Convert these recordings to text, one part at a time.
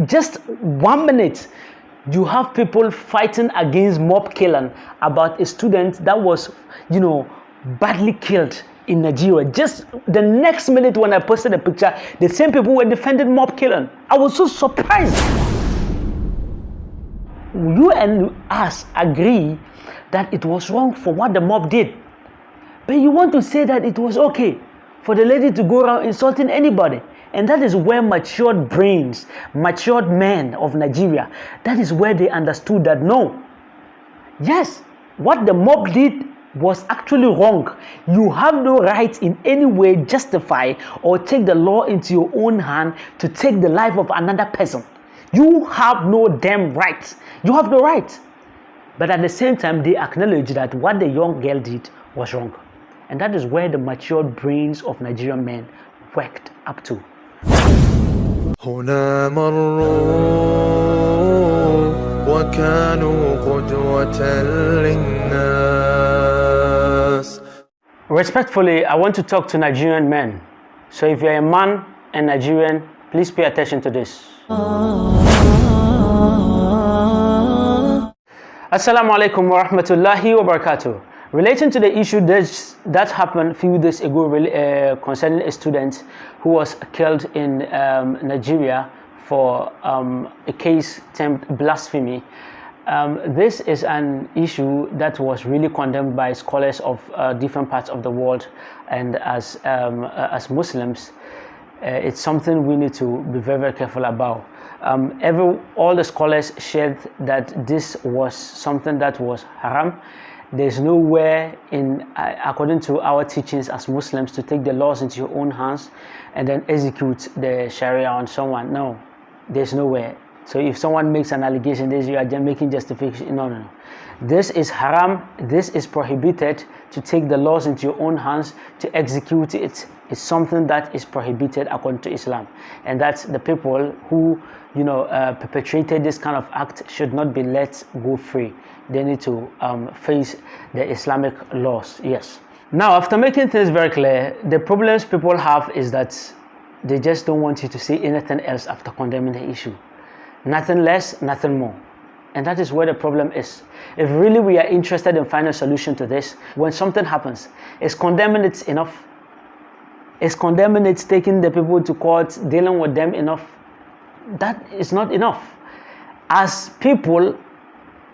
Just 1 minute, you have people fighting against mob killing about a student that was, badly killed in Nigeria. Just the next minute when I posted a picture, the same people were defending mob killing. I was so surprised. You and us agree that it was wrong for what the mob did, but you want to say that it was okay for the lady to go around insulting anybody. And that is where matured brains, matured men of Nigeria, that is where they understood that no, yes, what the mob did was actually wrong. You have no right in any way justify or take the law into your own hand to take the life of another person. You have no damn right. You have no right. But at the same time, they acknowledge that what the young girl did was wrong. And that is where the matured brains of Nigerian men worked up to. هنا مروا وكانوا قدوة للناس. Respectfully, I want to talk to Nigerian men. So if you're a man and Nigerian, please pay attention to this. Assalamu alaikum wa rahmatullahi wa barakatuh. Relating to the issue that happened a few days ago concerning a student who was killed in Nigeria for a case termed blasphemy. This is an issue that was really condemned by scholars of different parts of the world, and as Muslims, it's something we need to be very, very careful about. All the scholars shared that this was something that was haram. There's nowhere according to our teachings as Muslims, to take the laws into your own hands and then execute the Sharia on someone. No, there's nowhere. So if someone makes an allegation, you are just making justification. No. This is haram. This is prohibited. To take the laws into your own hands, to execute it, is something that is prohibited according to Islam. And that the people who perpetrated this kind of act should not be let go free. They need to face the Islamic laws. Yes. Now, after making things very clear, the problems people have is that they just don't want you to say anything else after condemning the issue. Nothing less, nothing more. And that is where the problem is. If really we are interested in finding a solution to this, when something happens, is condemning it enough? Is condemning it, taking the people to court, dealing with them enough? That is not enough. As people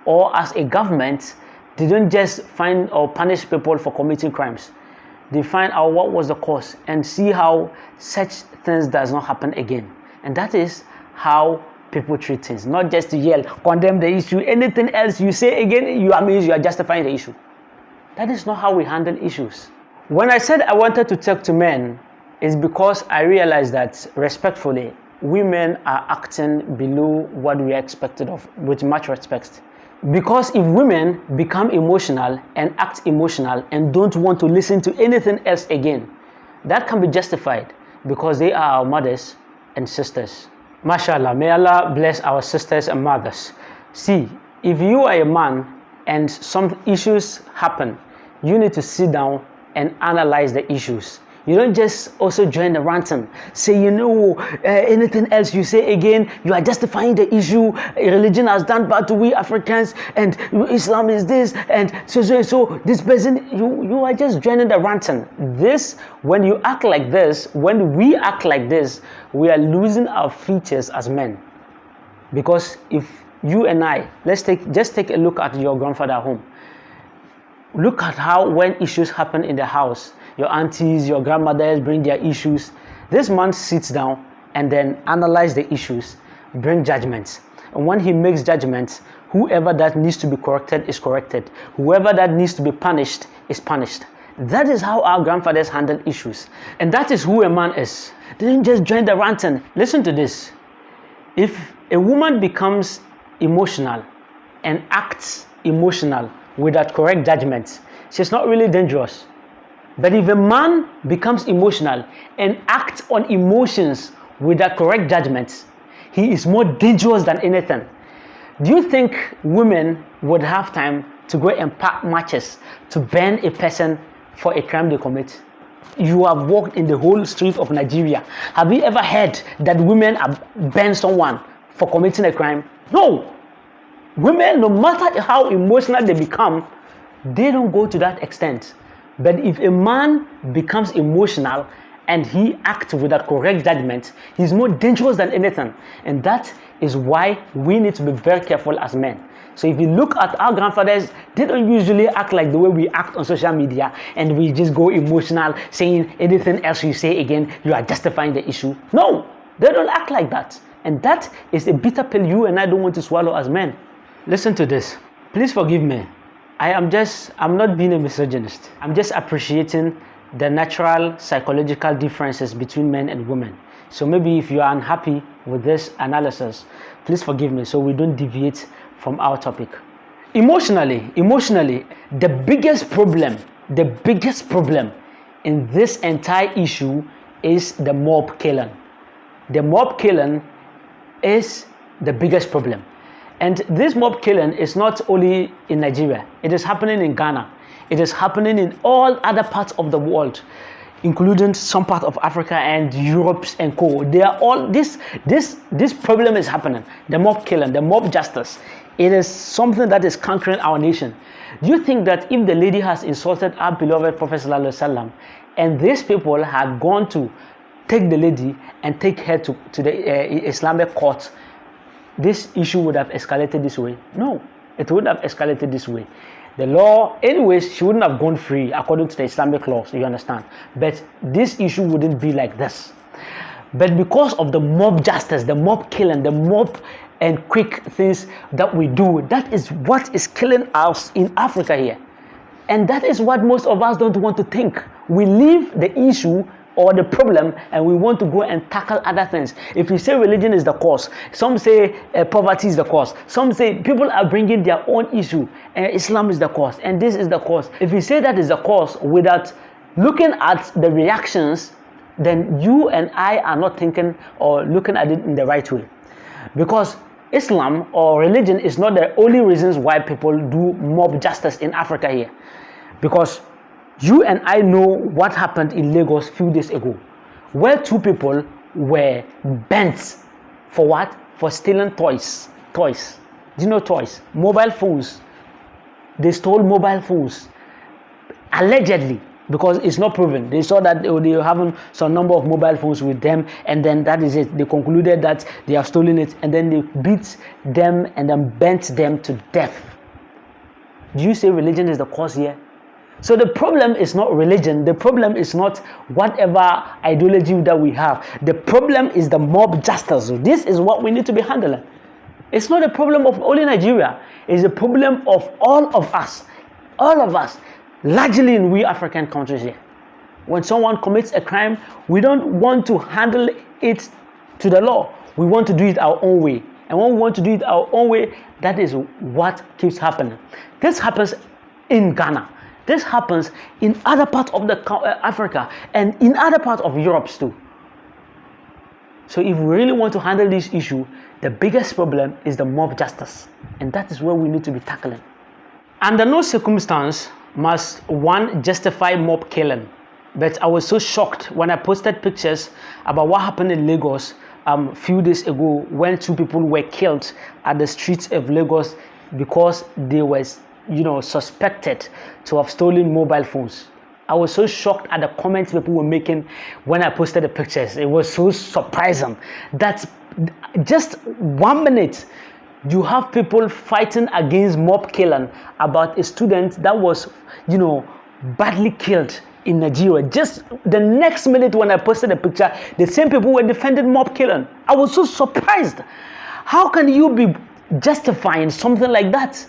or as a government, they don't just find or punish people for committing crimes. They find out what was the cause and see how such things does not happen again. And that is how people treat things, not just to yell, condemn the issue. Anything else you say again, you are justifying the issue. That is not how we handle issues. When I said I wanted to talk to men, it's because I realized that, respectfully, women are acting below what we are expected of, with much respect. Because if women become emotional and act emotional and don't want to listen to anything else again, that can be justified because they are our mothers and sisters. MashaAllah, may Allah bless our sisters and mothers. See, if you are a man and some issues happen, you need to sit down and analyze the issues. You don't just also join the ranting, say, anything else you say again, you are justifying the issue. Religion has done bad to we Africans, and Islam is this, and so this person, you are just joining the ranting. When you act like this, when we act like this, we are losing our features as men. Because if you and I, just take a look at your grandfather at home. Look at how when issues happen in the house, your aunties, your grandmothers bring their issues. This man sits down and then analyze the issues, bring judgments. And when he makes judgments, whoever that needs to be corrected is corrected. Whoever that needs to be punished is punished. That is how our grandfathers handle issues. And that is who a man is. They didn't just join the ranting. Listen to this. If a woman becomes emotional and acts emotional without correct judgments, she's not really dangerous. But if a man becomes emotional and acts on emotions without correct judgments, he is more dangerous than anything. Do you think women would have time to go and pack matches to burn a person for a crime they commit? you have walked in the whole street of Nigeria, have you ever heard that women have burned someone for committing a crime? No. Women, no matter how emotional they become, they don't go to that extent. But if a man becomes emotional and he acts with a correct judgment, he's more dangerous than anything. And that is why we need to be very careful as men. So if you look at our grandfathers, they don't usually act like the way we act on social media, and we just go emotional, saying anything else you say again, you are justifying the issue. No, they don't act like that. And that is a bitter pill you and I don't want to swallow as men. Listen to this. Please forgive me. I'm not being a misogynist. I'm just appreciating the natural psychological differences between men and women. So maybe if you are unhappy with this analysis, please forgive me so we don't deviate from our topic. Emotionally, the biggest problem in this entire issue is the mob killing. The mob killing is the biggest problem. And this mob killing is not only in Nigeria, it is happening in Ghana. It is happening in all other parts of the world, including some part of Africa and Europe and co. They are all, this problem is happening. The mob killing, the mob justice. It is something that is conquering our nation. Do you think that if the lady has insulted our beloved Prophet ﷺ, and these people had gone to take the lady and take her to the Islamic court, this issue would have escalated this way? No, it wouldn't have escalated this way. The law, anyways, she wouldn't have gone free according to the Islamic laws, you understand? But this issue wouldn't be like this. But because of the mob justice, the mob killing, the mob and quick things that we do, that is what is killing us in Africa here. And that is what most of us don't want to think. We leave the issue or the problem and we want to go and tackle other things. If you say religion is the cause, some say poverty is the cause, some say people are bringing their own issue, Islam is the cause and this is the cause. If you say that is the cause without looking at the reactions, then you and I are not thinking or looking at it in the right way. Because Islam or religion is not the only reasons why people do mob justice in Africa here. Because you and I know what happened in Lagos a few days ago, where two people were bent for what? For stealing toys. Toys. Do you know toys? Mobile phones. They stole mobile phones. Allegedly. Because it's not proven. They saw that they were having some number of mobile phones with them, and then that is it. They concluded that they have stolen it, and then they beat them and then bent them to death. Do you say religion is the cause here? So the problem is not religion. The problem is not whatever ideology that we have. The problem is the mob justice. So this is what we need to be handling. It's not a problem of only Nigeria. It's a problem of all of us. All of us. Largely in we African countries here. When someone commits a crime, we don't want to handle it to the law. We want to do it our own way. And when we want to do it our own way, that is what keeps happening. This happens in Ghana. This happens in other parts of Africa and in other parts of Europe too. So if we really want to handle this issue, the biggest problem is the mob justice. And that is where we need to be tackling. Under no circumstance must one justify mob killing. But I was so shocked when I posted pictures about what happened in Lagos a few days ago when two people were killed at the streets of Lagos because they were, suspected to have stolen mobile phones. I was so shocked at the comments people were making when I posted the pictures. It was so surprising that just 1 minute you have people fighting against mob killing about a student that was, badly killed in Nigeria. Just the next minute when I posted the picture, the same people were defending mob killing. I was so surprised. How can you be justifying something like that?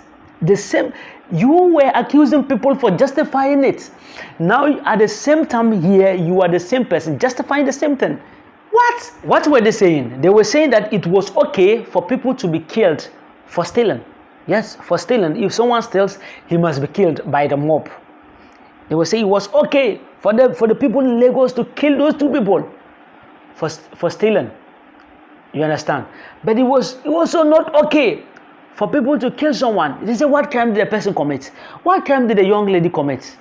You were accusing people for justifying it. Now at the same time here, you are the same person justifying the same thing. What were they saying? They were saying that it was okay for people to be killed for stealing. Yes, for stealing. If someone steals, he must be killed by the mob. They were saying it was okay for the people in Lagos to kill those two people for stealing. You understand? But it was also not okay for people to kill someone. They say, what crime did the person commit? What crime did the young lady commit?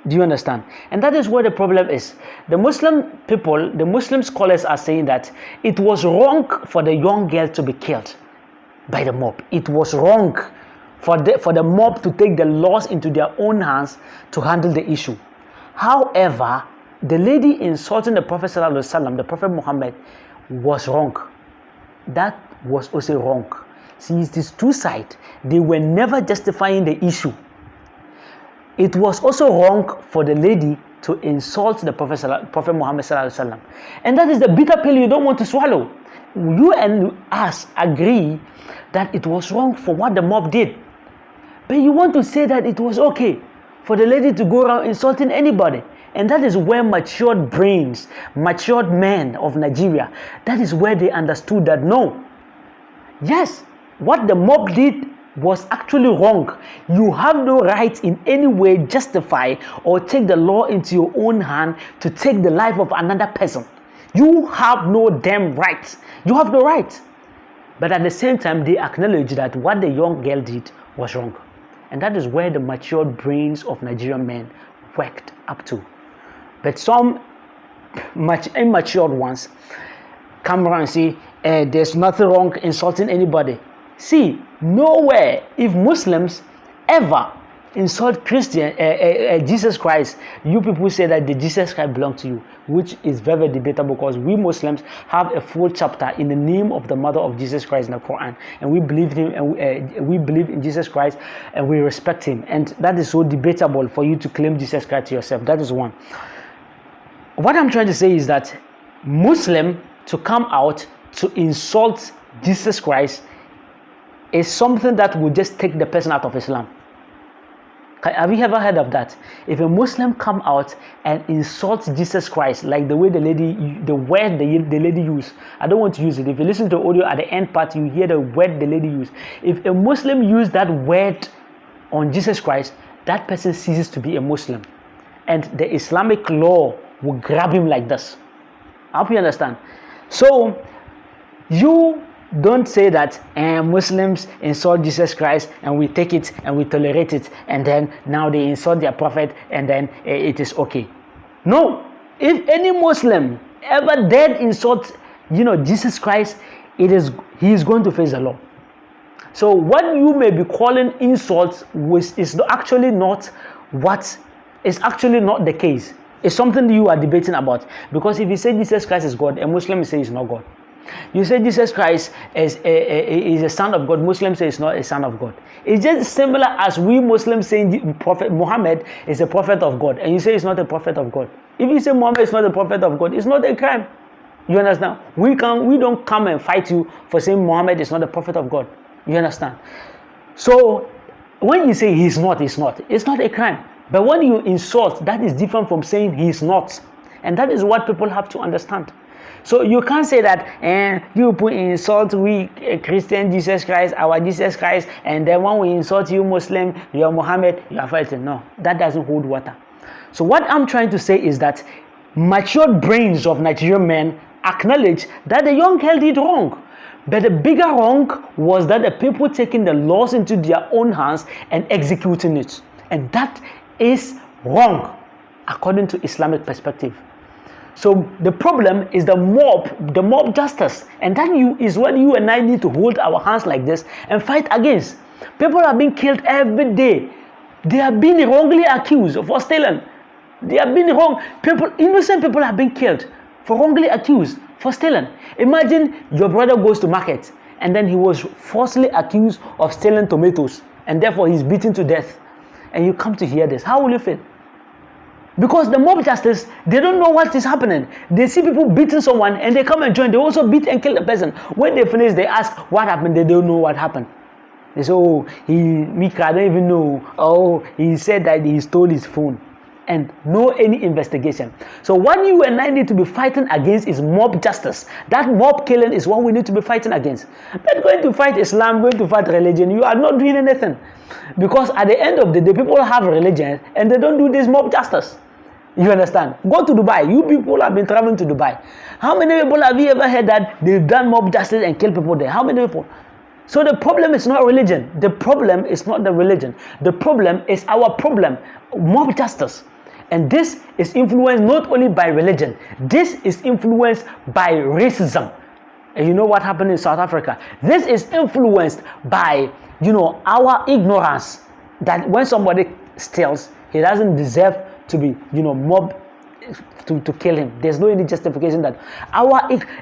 Do you understand? And that is where the problem is. The Muslim people, the Muslim scholars are saying that it was wrong for the young girl to be killed by the mob. It was wrong for the mob to take the laws into their own hands to handle the issue. However, the lady insulting the Prophet ﷺ, the Prophet Muhammad, was wrong. That was also wrong. See, it is two sides. They were never justifying the issue. It was also wrong for the lady to insult the Prophet Muhammad ﷺ. And that is the bitter pill you don't want to swallow. You and us agree that it was wrong for what the mob did. But you want to say that it was okay for the lady to go around insulting anybody. And that is where matured brains, matured men of Nigeria, that is where they understood that no. Yes, what the mob did was actually wrong. You have no right in any way justify or take the law into your own hand to take the life of another person. You have no damn right. You have no right. But at the same time, they acknowledge that what the young girl did was wrong. And that is where the matured brains of Nigerian men worked up to. But some much immature ones come around and say, there's nothing wrong insulting anybody. See, nowhere, if Muslims ever insult Jesus Christ, you people say that the Jesus Christ belongs to you, which is very debatable because we Muslims have a full chapter in the name of the mother of Jesus Christ in the Quran, and we believe him, and we believe in Jesus Christ, and we respect him, and that is so debatable for you to claim Jesus Christ to yourself. That is one. What I'm trying to say is that Muslim to come out to insult Jesus Christ is something that will just take the person out of Islam. Have you ever heard of that? If a Muslim come out and insults Jesus Christ, like the way the word the lady used, I don't want to use it. If you listen to the audio at the end part, you hear the word the lady used. If a Muslim use that word on Jesus Christ, that person ceases to be a Muslim, and the Islamic law will grab him like this. I hope you understand. So you don't say that Muslims insult Jesus Christ and we take it and we tolerate it, and then now they insult their prophet and then it is okay. No. If any Muslim ever dared insult Jesus Christ, he is going to face the law. So what you may be calling insults is actually not the case. It's something you are debating about, because if you say Jesus Christ is God, a Muslim say he's not God. You say Jesus Christ is a son of God, Muslims say he's not a son of God. It's just similar as we Muslims saying Prophet Muhammad is a prophet of God, and you say he's not a prophet of God. If you say Muhammad is not a prophet of God, it's not a crime. You understand? We don't come and fight you for saying Muhammad is not a prophet of God. You understand? So when you say he's not, it's not a crime. But when you insult, that is different from saying he's not. And that is what people have to understand. So you can't say that you put insult we Christian Jesus Christ, our Jesus Christ, and then when we insult you Muslim, you are Muhammad, you are fighting. No, that doesn't hold water. So what I'm trying to say is that matured brains of Nigerian men acknowledge that the young girl did wrong. But the bigger wrong was that the people taking the laws into their own hands and executing it. And that is wrong according to Islamic perspective. So the problem is the mob justice, and that is what you and I need to hold our hands like this and fight against. People are being killed every day. They are being wrongly accused for stealing. They are being innocent people are being killed for wrongly accused for stealing. Imagine your brother goes to market and then he was falsely accused of stealing tomatoes, and therefore he's beaten to death. And you come to hear this. How will you feel? Because the mob justice, they don't know what is happening. They see people beating someone and they come and join. They also beat and kill the person. When they finish, they ask what happened. They don't know what happened. They say, I don't even know. He said that he stole his phone. And no any investigation. So what you and I need to be fighting against is mob justice. That mob killing is what we need to be fighting against. But going to fight Islam, going to fight religion, you are not doing anything. Because at the end of the day, people have religion and they don't do this mob justice. You understand? Go to Dubai. You people have been traveling to Dubai. How many people have you ever heard that they've done mob justice and killed people there? How many people? So the problem is not religion. The problem is not the religion. The problem is our problem, mob justice. And this is influenced not only by religion, this is influenced by racism. And you know what happened in South Africa? This is influenced by, our ignorance, that when somebody steals, he doesn't deserve to be, mobbed to kill him. There's no any justification that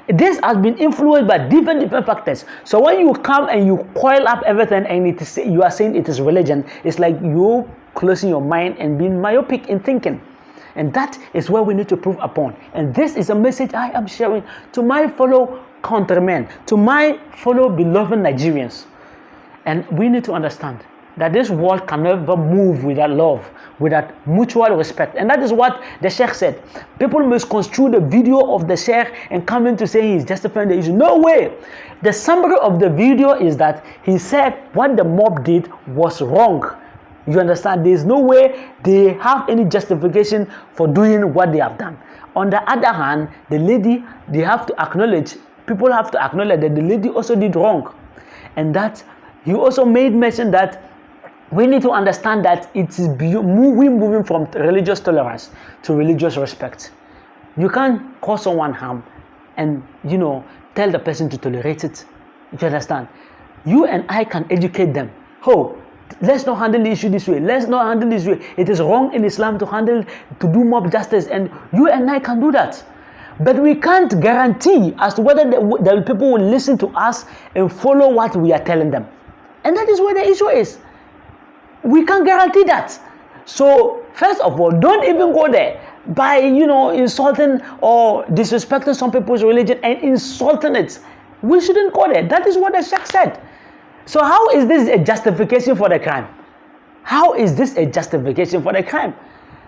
this has been influenced by different factors. So when you come and you coil up everything and you are saying it is religion, it's like you closing your mind and being myopic in thinking. And that is where we need to prove upon. And this is a message I am sharing to my fellow countrymen, to my fellow beloved Nigerians. And we need to understand that this world can never move without love, without mutual respect. And that is what the Sheikh said. People misconstrue the video of the Sheikh and come in to say he's justifying the issue. No way. The summary of the video is that he said what the mob did was wrong. You understand? There's no way they have any justification for doing what they have done. On the other hand, the lady, people have to acknowledge that the lady also did wrong. And that he also made mention that we need to understand that it is moving from religious tolerance to religious respect. You can't cause someone harm and, tell the person to tolerate it. You understand? You and I can educate them. Let's not handle the issue this way. Let's not handle this way. It is wrong in Islam to do mob justice, and you and I can do that. But we can't guarantee as to whether the people will listen to us and follow what we are telling them. And that is where the issue is. We can't guarantee that. So, first of all, don't even go there by, insulting or disrespecting some people's religion and insulting it. We shouldn't go there. That is what the Sheikh said. So how is this a justification for the crime? How is this a justification for the crime?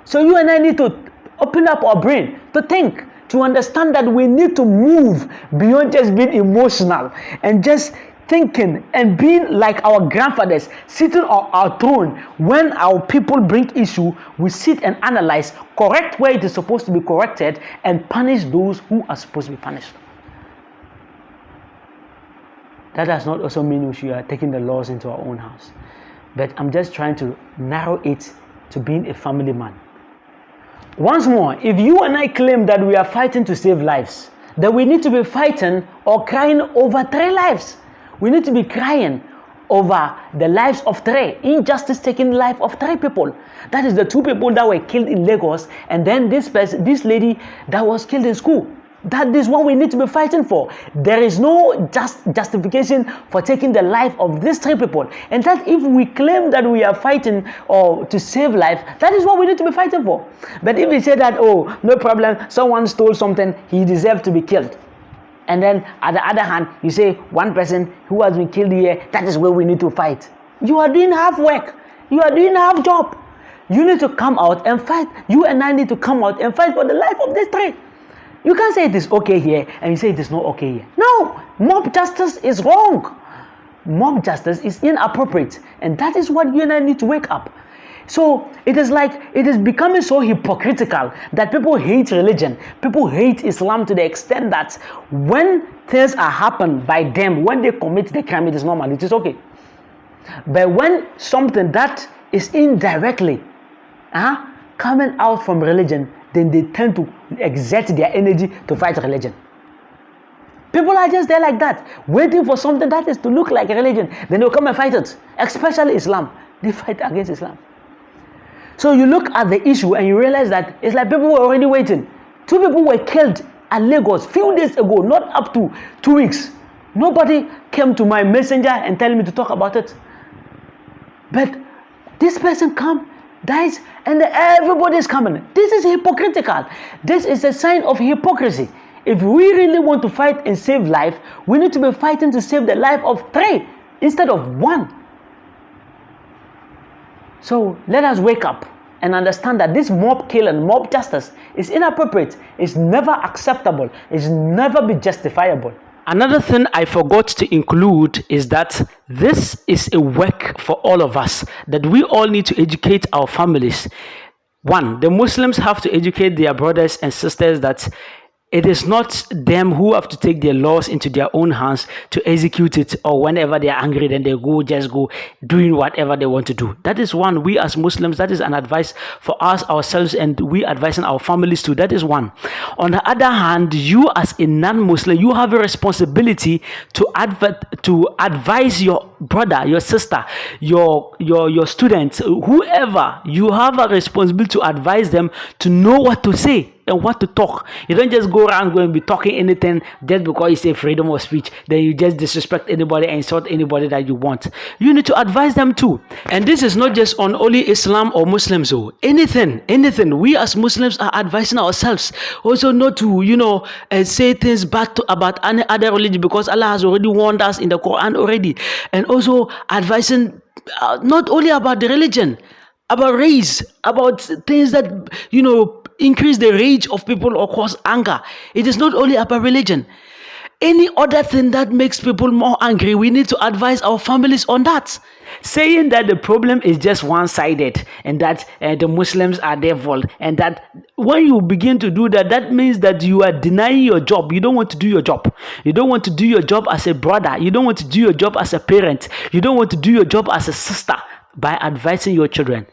So you and I need to open up our brain to think, to understand that we need to move beyond just being emotional and just thinking and being like our grandfathers, sitting on our throne. When our people bring issue, we sit and analyze, correct where it is supposed to be corrected, and punish those who are supposed to be punished. That does not also mean we are taking the laws into our own house. But I'm just trying to narrow it to being a family man. Once more, if you and I claim that we are fighting to save lives, then we need to be fighting or crying over 3 lives. We need to be crying over the lives of 3. Injustice taking the life of 3 people. That is the 2 people that were killed in Lagos, and then this lady that was killed in school. That is what we need to be fighting for. There is no justification for taking the life of these 3 people. And that if we claim that we are fighting or to save life, that is what we need to be fighting for. But if we say that, no problem, someone stole something, he deserves to be killed. And then at the other hand, you say one person who has been killed here, that is where we need to fight. You are doing half work. You are doing half job. You need to come out and fight. You and I need to come out and fight for the life of these 3. You can't say it is okay here and you say it is not okay here. No, mob justice is wrong. Mob justice is inappropriate, and that is what you and I need to wake up. So it is becoming so hypocritical that people hate religion. People hate Islam to the extent that when things are happened by them, when they commit the crime, it is normal, it is okay. But when something that is indirectly coming out from religion, then they tend to exert their energy to fight religion. People are just there like that, waiting for something that is to look like religion. Then they'll come and fight it, especially Islam. They fight against Islam. So you look at the issue and you realize that it's like people were already waiting. 2 people were killed at Lagos few days ago, not up to 2 weeks. Nobody came to my messenger and telling me to talk about it. But this person dies, and everybody is coming. This is hypocritical. This is a sign of hypocrisy. If we really want to fight and save life, we need to be fighting to save the life of 3 instead of 1. So let us wake up and understand that this mob killing, mob justice is inappropriate. It's never acceptable. It's never be justifiable. Another thing I forgot to include is that this is a work for all of us, that we all need to educate our families. 1, the Muslims have to educate their brothers and sisters that it is not them who have to take their laws into their own hands to execute it, or whenever they are angry, then they just go doing whatever they want to do. That is one. We as Muslims, that is an advice for us ourselves, and we advising our families too. That is one. On the other hand, you as a non-Muslim, you have a responsibility to advise your brother, your sister, your students, whoever. You have a responsibility to advise them to know what to say and what to talk. You don't just go around going and be talking anything just because you say freedom of speech. Then you just disrespect anybody and insult anybody that you want. You need to advise them too. And this is not just on only Islam or Muslims. So anything. We as Muslims are advising ourselves also not to, say things bad about any other religion, because Allah has already warned us in the Quran already. And also advising not only about the religion, about race, about things that, increase the rage of people or cause anger. It is not only about religion. Any other thing that makes people more angry, we need to advise our families on that. Saying that the problem is just one-sided and that the Muslims are devil, and that when you begin to do that, that means that you are denying your job. You don't want to do your job. You don't want to do your job as a brother. You don't want to do your job as a parent. You don't want to do your job as a sister by advising your children.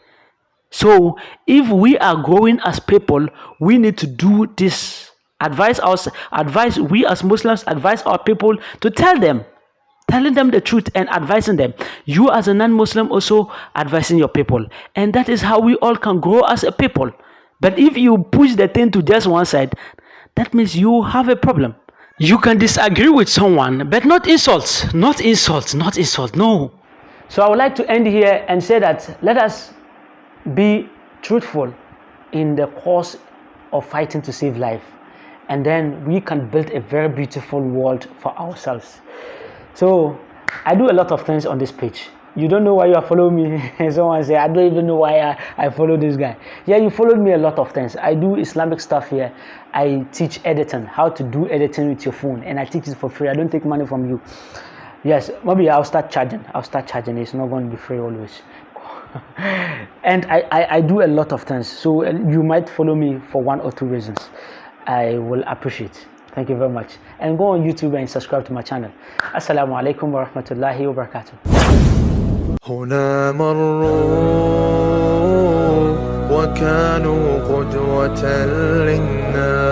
So if we are growing as people, we need to do this. We as Muslims advise our people to telling them the truth and advising them. You as a non-Muslim also advising your people. And that is how we all can grow as a people. But if you push the thing to just one side, that means you have a problem. You can disagree with someone, but not insult. No. So I would like to end here and say that let us be truthful in the cause of fighting to save life, and then we can build a very beautiful world for ourselves. So I do a lot of things on this page. You don't know why you are following me. Someone say, I don't even know why I follow this guy. Yeah, you followed me a lot of things. I do Islamic stuff here. I teach editing, how to do editing with your phone, and I teach it for free. I don't take money from you. Yes, maybe I'll start charging. It's not going to be free always. And I do a lot of things, so you might follow me for one or two reasons. I will appreciate. Thank you very much. And go on YouTube and subscribe to my channel. Assalamu alaikum wa rahmatullahi wa barakatuh. هنا مروا وكانوا قدوة للناس